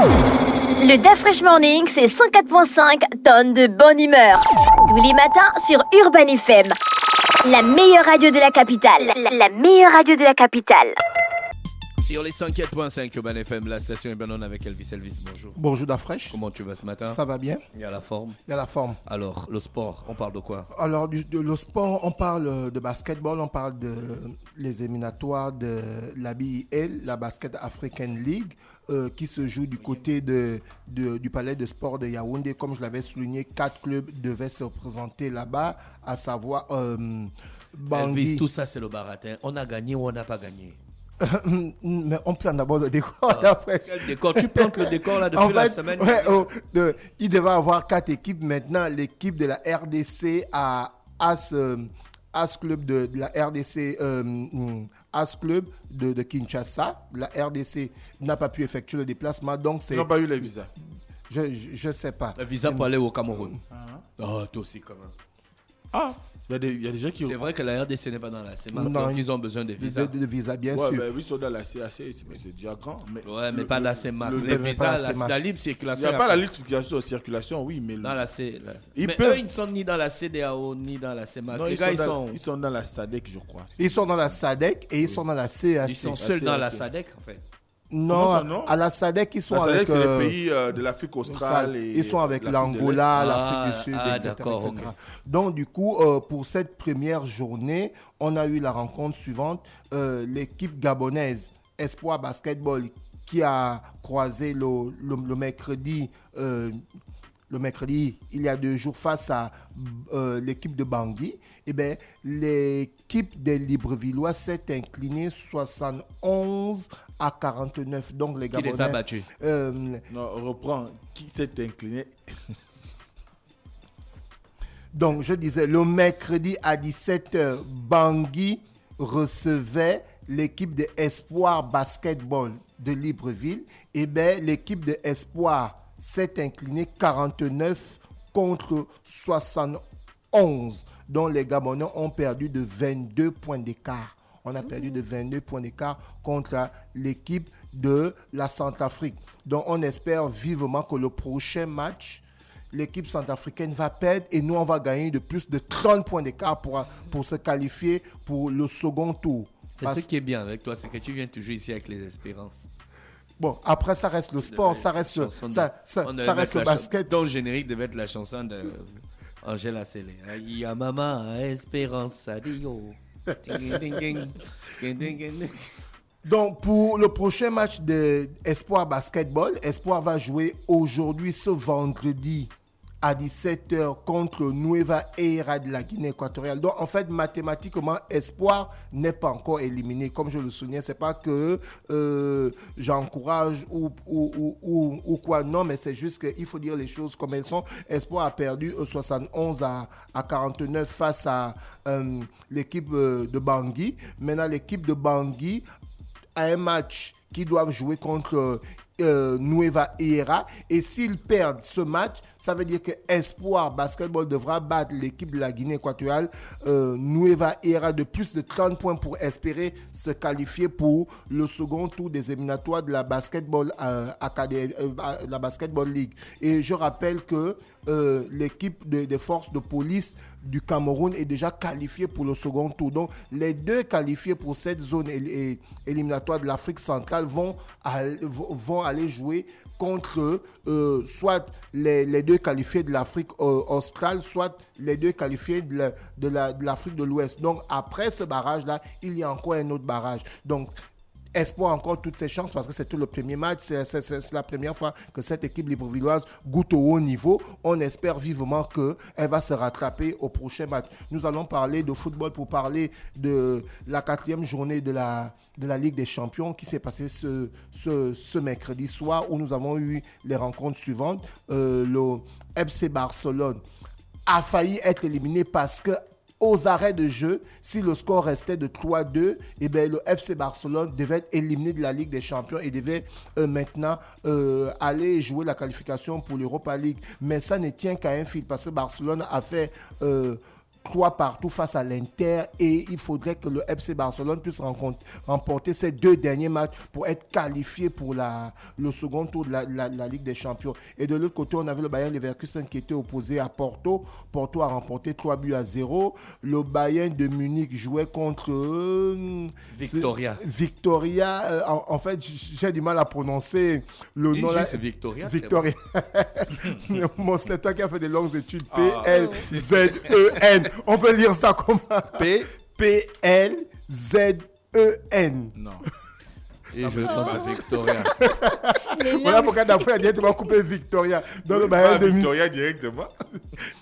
Le DAF Fresh Morning, c'est 104.5 tonnes de bonne humeur. Tous les matins sur Urban FM. La meilleure radio de la capitale. La meilleure radio de la capitale. Sur les 104.5 Urban FM, la station est bien on avec Elvis. Elvis, bonjour. Bonjour Dafresh. Comment tu vas ce matin? Ça va bien? Il y a la forme. Il y a la forme. Alors, le sport, on parle de quoi? Alors, le sport, on parle de basketball, on parle de les éliminatoires de la BIL, la Basket African League, qui se joue du côté du palais de sport de Yaoundé. Comme je l'avais souligné, 4 clubs devaient se représenter là-bas, à savoir Bangui. Elvis, tout ça c'est le baratin. On a gagné ou on n'a pas gagné? Mais on plante d'abord le décor. Quel décor? Tu plantes le décor là depuis la semaine? Il devait avoir 4 équipes. Maintenant, l'équipe de la RDC a As Club de la RDC, As Club de Kinshasa. La RDC n'a pas pu effectuer le déplacement. Donc ils n'ont pas eu les visas. Je ne sais pas. Le visa pour aller au Cameroun. Oh, toi aussi quand même. Ah, il y a des gens qui... C'est vrai que la RDC n'est pas dans la CEMAC, Non, donc ils ont besoin de visa. De visa, bien ouais, sûr. mais oui, ils sont dans la CAC, c'est déjà grand. Mais pas la CEMAC. Les visas, la libre circulation. Il n'y a pas la libre circulation, oui, mais... Dans la C. Mais peuvent... eux, ils ne sont ni dans la CEDEAO, ni dans la CEMAC. Non, les gars, ils sont dans la SADC, je crois. Ils sont dans la SADC et ils sont dans la CAC. Ils sont seuls dans la SADC, en fait. Non, à la SADC, ils sont la avec... c'est les pays de l'Afrique australe. Ils sont avec l'Angola, l'Afrique du Sud, etc. D'accord, etc. Okay. Donc, du coup, pour cette première journée, on a eu la rencontre suivante. L'équipe gabonaise Espoir Basketball qui a croisé le mercredi... le mercredi, il y a 2 jours, face à l'équipe de Bangui, eh bien, l'équipe des Librevillois s'est inclinée 71 à 49. Donc, les Gabonais... Qui les a battus? Non, on reprend. Qui s'est incliné? Donc, je disais, le mercredi à 17h, Bangui recevait l'équipe de Espoir Basketball de Libreville. Eh bien, l'équipe de Espoir s'est incliné 49 contre 71, dont les Gabonais ont perdu de 22 points d'écart. On a perdu de 22 points d'écart contre l'équipe de la Centrafrique. Donc, on espère vivement que le prochain match, l'équipe centrafricaine va perdre et nous, on va gagner de plus de 30 points d'écart pour se qualifier pour le second tour. Ce qui est bien avec toi, c'est que tu viens toujours ici avec les espérances. Bon, après, ça reste le sport, ça reste le basket. Ton générique devait être la chanson d'Angela Célé. Il y a maman, espérance, adio. Donc, pour le prochain match d'Espoir Basketball, Espoir va jouer aujourd'hui, ce vendredi, à 17h contre Nueva Era de la Guinée équatoriale. Donc, en fait, mathématiquement, Espoir n'est pas encore éliminé. Comme je le soulignais, ce n'est pas que j'encourage ou quoi. Non, mais c'est juste qu'il faut dire les choses comme elles sont. Espoir a perdu 71 à 49 face à l'équipe de Bangui. Maintenant, l'équipe de Bangui a un match qu'ils doivent jouer contre Nueva Era. Et s'ils perdent ce match, ça veut dire que Espoir Basketball devra battre l'équipe de la Guinée équatoriale, Nueva Era, de plus de 30 points pour espérer se qualifier pour le second tour des éliminatoires de la Basketball, la Basketball League. Et je rappelle que l'équipe des forces de police du Cameroun est déjà qualifiée pour le second tour. Donc, les 2 qualifiés pour cette zone éliminatoire de l'Afrique centrale vont aller jouer contre soit les 2 qualifiés de l'Afrique australe, soit les 2 qualifiés de l'Afrique de l'Ouest. Donc, après ce barrage-là, il y a encore un autre barrage. Donc, Espoir encore toutes ses chances parce que c'est tout le premier match. C'est la première fois que cette équipe librevilloise goûte au haut niveau. On espère vivement qu'elle va se rattraper au prochain match. Nous allons parler de football pour parler de la 4e journée de la Ligue des Champions qui s'est passée ce mercredi soir où nous avons eu les rencontres suivantes. Le FC Barcelone a failli être éliminé parce que aux arrêts de jeu, si le score restait de 3-2, eh bien, le FC Barcelone devait être éliminé de la Ligue des Champions et devait maintenant aller jouer la qualification pour l'Europa League. Mais ça ne tient qu'à un fil parce que Barcelone a fait 3 partout face à l'Inter et il faudrait que le FC Barcelone puisse remporter ces 2 derniers matchs pour être qualifié pour le second tour de la Ligue des Champions. Et de l'autre côté, on avait le Bayern Leverkusen qui était opposé à Porto. Porto a remporté 3-0. Le Bayern de Munich jouait contre Victoria. Victoria. En fait, j'ai du mal à prononcer le nom là. C'est Victoria. Victoria. C'est toi qui as fait des longues études. P-L-Z-E-N. On peut lire ça comme P-L-Z-E-N. Non. Et je compte Victoria. Voilà pourquoi d'après, il a dit tu vas couper Victoria. Dans le Bayern de Munich. Victoria directement.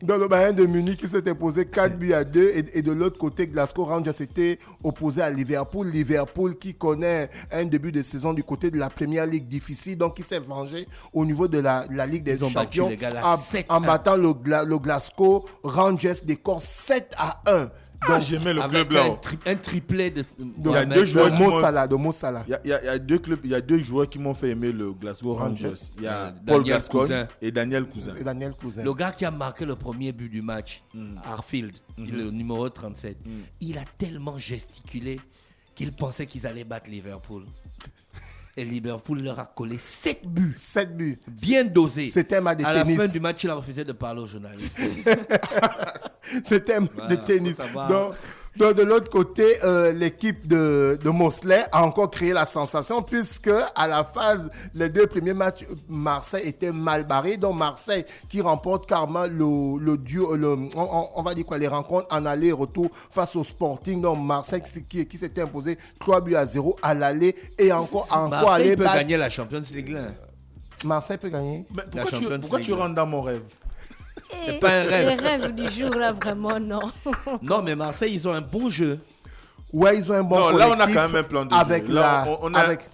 Dans le Bayern de Munich, qui s'est imposé 4-2. Et de l'autre côté, Glasgow Rangers s'était opposé à Liverpool. Liverpool qui connaît un début de saison du côté de la Première Ligue difficile. Donc, qui s'est vengé au niveau de la Ligue des Champions. Les gars, en battant le Glasgow Rangers des corps 7-1. Donc, j'aimais le club Avec là. un triplé de Il y a deux joueurs de Mo Salah. Il y a 2 clubs, il y a 2 joueurs qui m'ont fait aimer le Glasgow Rangers. Il y a Daniel Paul Gascoigne Cousin. et Daniel Cousin. Le gars qui a marqué le premier but du match, Arfield, il est le numéro 37, il a tellement gesticulé qu'il pensait qu'ils allaient battre Liverpool. Et Liverpool leur a collé 7 buts. 7 buts. Bien dosés. C'était un match de tennis. À la fin du match, il a refusé de parler aux journalistes. C'était un match de tennis. Donc, de l'autre côté, l'équipe de Mosley a encore créé la sensation puisque à la phase, les 2 premiers matchs, Marseille était mal barré. Donc Marseille qui remporte carrément le duo, on va dire quoi, les rencontres en aller-retour face au Sporting. Donc Marseille qui s'était imposé 3-0 à l'aller et encore Marseille aller peut battre. gagner la Champions League là. Marseille peut gagner. Mais pourquoi tu rentres dans mon rêve? C'est pas un rêve. Les rêves du jour, là, vraiment, non. Non, mais Marseille, ils ont un bon jeu. Ouais, ils ont un bon non, collectif. là, on a quand même un plan de avec jeu. Là, on a un avec-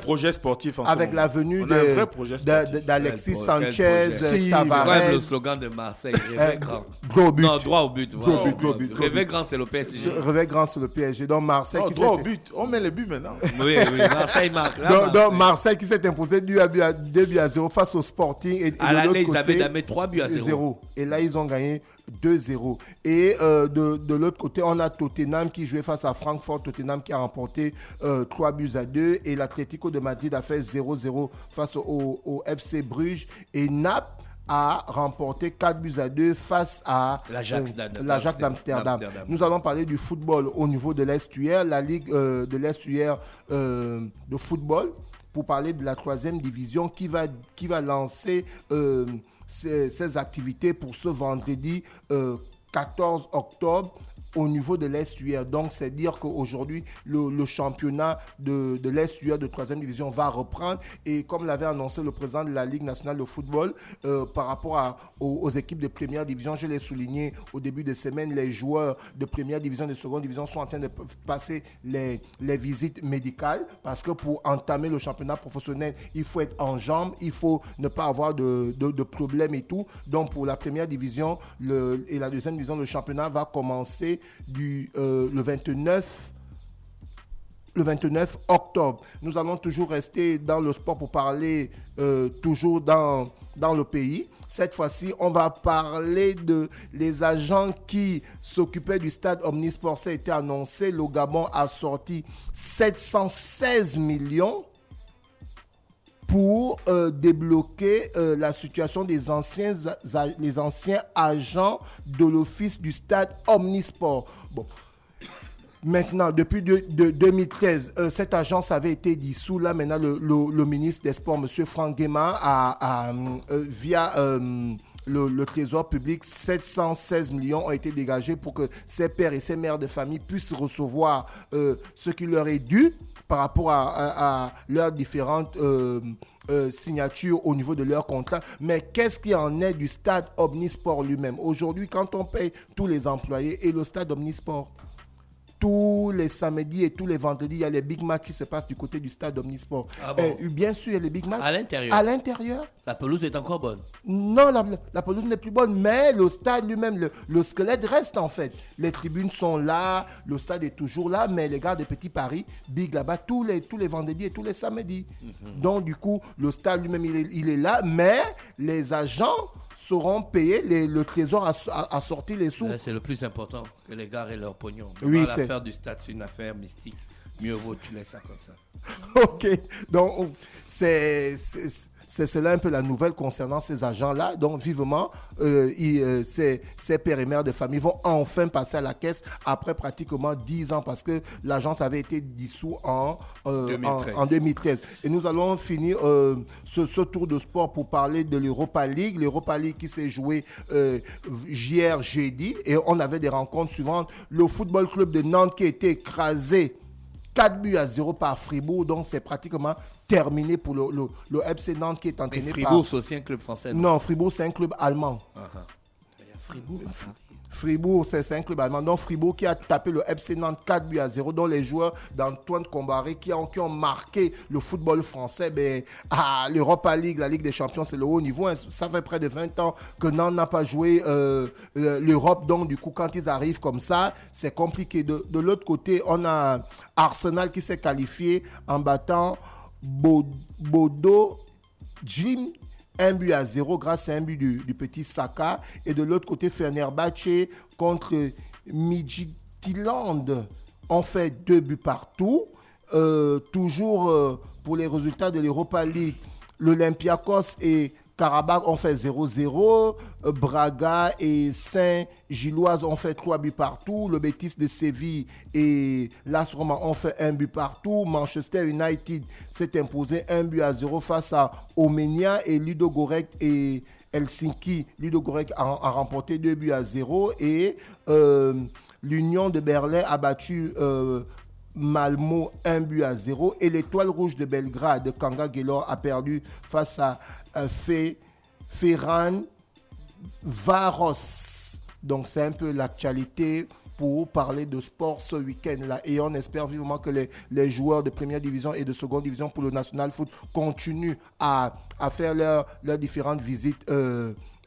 projet sportif en avec ce la moment. venue On a un vrai projet sportif. d'Alexis Quel Sanchez, projet. Si, Tavares. Ouais, le slogan de Marseille, rêver grand. Gros but. Non, droit au but. Gros voilà. but, gros but, gros Rêver but. grand, c'est le PSG. Réveil grand sur le PSG. Donc Marseille Non, qui droit au s'est... but. On met les buts maintenant. Oui, Marseille marque. Là, Donc Marseille qui s'est imposé 2-0 face au Sporting. Et à de l'aller, l'autre ils avaient côté, damé 3-0. Et là, ils ont gagné 2-0. Et de l'autre côté, on a Tottenham qui jouait face à Francfort. Tottenham qui a remporté 3-2. Et l'Atlético de Madrid a fait 0-0 face au FC Bruges. Et Naples a remporté 4-2 face à l'Ajax d'Amsterdam. Nous allons parler du football au niveau de l'Estuaire, la Ligue de l'Estuaire de football, pour parler de la 3e division qui va lancer ses activités pour ce vendredi 14 octobre au niveau de l'Estuaire. Donc, c'est dire qu'aujourd'hui, le championnat de l'Estuaire de 3e division va reprendre. Et comme l'avait annoncé le président de la Ligue nationale de football, par rapport aux équipes de première division, je l'ai souligné au début de semaine, les joueurs de première division et de seconde division sont en train de passer les visites médicales parce que pour entamer le championnat professionnel, il faut être en jambes, il faut ne pas avoir de problèmes et tout. Donc, pour la première division et la 2e division, le championnat va commencer le 29 octobre. Nous allons toujours rester dans le sport pour parler toujours dans le pays. Cette fois-ci, on va parler de les agents qui s'occupaient du stade Omnisport. Ça a été annoncé. Le Gabon a sorti 716 millions pour débloquer la situation des anciens agents de l'office du stade Omnisport. Bon. Maintenant, depuis 2013, cette agence avait été dissoute. Là, maintenant, le ministre des Sports, M. Franck Guéma, via le Trésor public, 716 millions ont été dégagés pour que ces pères et ces mères de famille puissent recevoir ce qui leur est dû par rapport à leurs différentes signatures au niveau de leur contrat. Mais qu'est-ce qui en est du stade Omnisport lui-même? Aujourd'hui, quand on paye tous les employés et le stade Omnisport, tous les samedis et tous les vendredis, il y a les big matchs qui se passent du côté du stade Omnisport. Ah bon? Bien sûr, il y a les big matchs. À l'intérieur? À l'intérieur. La pelouse est encore bonne. Non, la pelouse n'est plus bonne, mais le stade lui-même, le squelette reste en fait. Les tribunes sont là, le stade est toujours là, mais les gars de Petit Paris, big là-bas, tous les vendredis et tous les samedis. Donc du coup, le stade lui-même, il est là, mais les agents seront payés. Le Trésor a sorti les sous. Là, c'est le plus important, que les gars aient leur pognon. Oui, l'affaire du stade, c'est une affaire mystique. Mieux vaut tu laisses ça comme ça. Ok, donc c'est cela un peu la nouvelle concernant ces agents-là. Donc vivement, ces pères et mères de famille vont enfin passer à la caisse après pratiquement 10 ans parce que l'agence avait été dissous en 2013. Et nous allons finir ce tour de sport pour parler de l'Europa League. L'Europa League qui s'est jouée hier jeudi et on avait des rencontres suivantes. Le Football Club de Nantes qui a été écrasé 4-0 par Fribourg, donc c'est pratiquement terminé pour le FC Nantes qui est entraîné par... Fribourg, c'est aussi un club français, Non, Fribourg, c'est un club allemand. Il y a Fribourg à Paris. Fribourg, c'est un club allemand. Donc Fribourg qui a tapé le FC Nantes 4-0, dont les joueurs d'Antoine Combaré qui ont marqué le football français. L'Europa League, la Ligue des Champions, c'est le haut niveau. Ça fait près de 20 ans que Nantes n'a pas joué l'Europe. Donc du coup, quand ils arrivent comme ça, c'est compliqué. De l'autre côté, on a Arsenal qui s'est qualifié en battant Bodo Jim 1-0 grâce à un but du petit Saka. Et de l'autre côté, Fenerbahçe contre Midtjylland ont fait 2 buts partout. Toujours pour les résultats de l'Europa League, l'Olympiakos et Karabakh ont fait 0-0. Braga et Saint-Gilloise ont fait 3 buts partout. Le Betis de Séville et l'AS Roma ont fait 1 but partout. Manchester United s'est imposé 1-0 face à Omenia et Ludogorets et Helsinki. Ludogorets a remporté 2-0 et l'Union de Berlin a battu Malmo 1-0 et l'Étoile Rouge de Belgrade de Kanga Gelor a perdu face à Ferencváros. Donc c'est un peu l'actualité pour parler de sport ce week-end-là. Et on espère vivement que les joueurs de première division et de seconde division pour le National Foot continuent à faire leurs différentes visites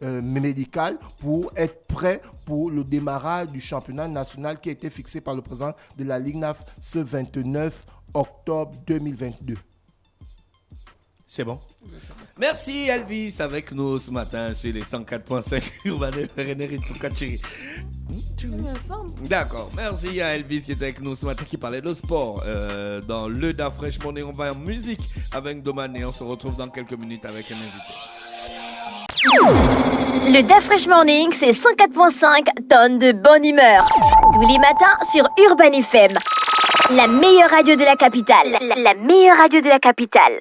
médicales pour être prêts pour le démarrage du championnat national qui a été fixé par le président de la Ligue NAF ce 29 octobre 2022. C'est bon. Merci Elvis avec nous ce matin sur les 104.5 Urban FM pour Kachiri. D'accord, merci à Elvis qui était avec nous ce matin qui parlait de sport. Dans le Da Fresh Morning, on va en musique avec Doman et on se retrouve dans quelques minutes avec un invité. Le Da Fresh Morning, c'est 104.5 tonnes de bonne humeur. Tous les matins sur Urban FM. La meilleure radio de la capitale. La meilleure radio de la capitale.